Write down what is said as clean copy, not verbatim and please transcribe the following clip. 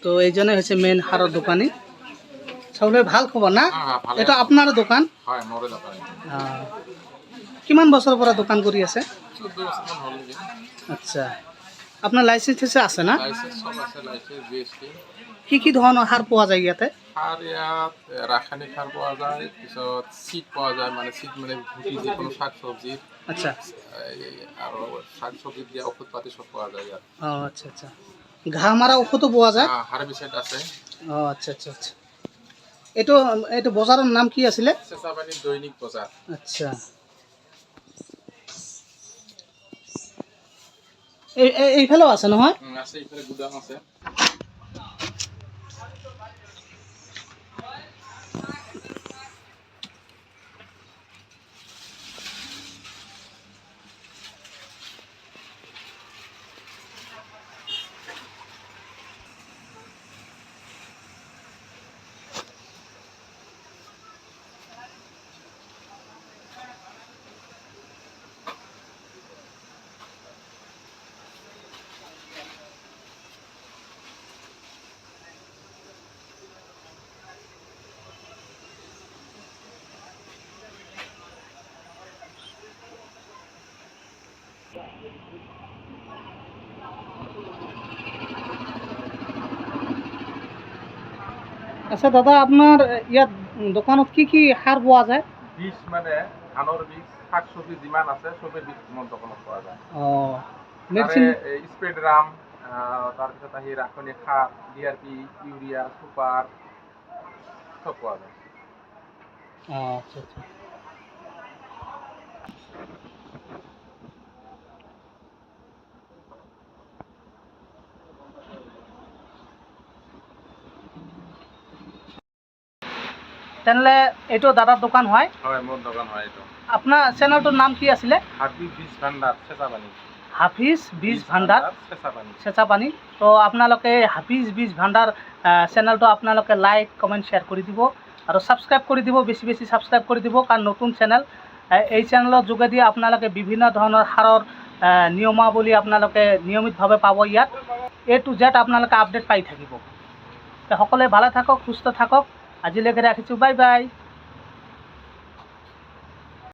তো এইজনে হৈছে মেইন সাৰৰ দোকানী। চাউলে ভাল খবৰ না? এইটো আপোনাৰ দোকান? হয়, মোৰে দোকান। কিমান বছৰৰ পৰা দোকান কৰি আছে? 14 বছৰমান হ'ল নেকি। আচ্ছা, আপোনাৰ লাইচেন্স আছে না? লাইচেন্স সব আছে, লাইচেন্স জিএসটি। কি ধৰণৰ সাৰ পোৱা যায় ইয়াতে? সাৰ ইয়াত ৰাসায়নিক সাৰ পোৱা যায়, পিছত চিড পোৱা যায়, মানে চিড মানে গুটি যিকোনো শাক চব্জিৰ। আচ্ছা। আৰু শাক চব্জিত দিয়া ঔষধ পাতি সব পোৱা যায় ইয়াত। আচ্ছা আচ্ছা, ঘাঁহ মৰা ঔষধো পোৱা যায়? হাৰ্বিসাইড আছে। আচ্ছা আচ্ছা আচ্ছা। এইটো বজাৰৰ নাম কি আছিলে? চেঁচাপানী দৈনিক বজাৰ। আচ্ছা, এইফালেও আছে নহয়? আছে, এইফালে গুদাম আছে। আচ্ছা দাদা, আপোনাৰ ইয়াত দোকানত কি সাৰ পোৱা যায়? বীজ মানে ধানৰ বীজ, শাক চব্জি যিমান আছে চবেই বীজ মোৰ দোকানত পোৱা যায়। মেডিচিন? স্প্ৰে ড্ৰাম, তাৰপিছত আহি ৰাসায়নিক সাৰ, ডিআৰপি, ইউৰিয়া, সুপাৰ সব পোৱা যায়। আচ্ছা আচ্ছা। তেনেহ'লে এইটো দাদাৰ দোকান হয়? হয়, মোৰ দোকান হয় এইটো। আপোনাৰ চেনেলটোৰ নাম কি আছিলে? হাফিজ বীজ ভাণ্ডাৰ, চেঁচাপানী। হাফিজ বীজ ভাণ্ডাৰ, চেঁচাপানী। তো আপোনালোকে হাফিজ বীজ ভাণ্ডাৰ চেনেলটো আপোনালোকে লাইক কমেণ্ট শ্বেয়াৰ কৰি দিব আৰু ছাবস্ক্ৰাইব কৰি দিব, বেছি বেছি ছাবস্ক্ৰাইব কৰি দিব, কাৰণ নতুন চেনেল। এই চেনেলৰ যোগেদি আপোনালোকে বিভিন্ন ধৰণৰ সাৰৰ নিয়মাৱলী আপোনালোকে নিয়মিতভাৱে পাব। ইয়াত A to Z আপোনালোকে আপডেট পাই থাকিব। সকলোৱে ভালে থাকক, সুস্থ থাকক। আজিলৈকে ৰাখিছোঁ, বাই বাই।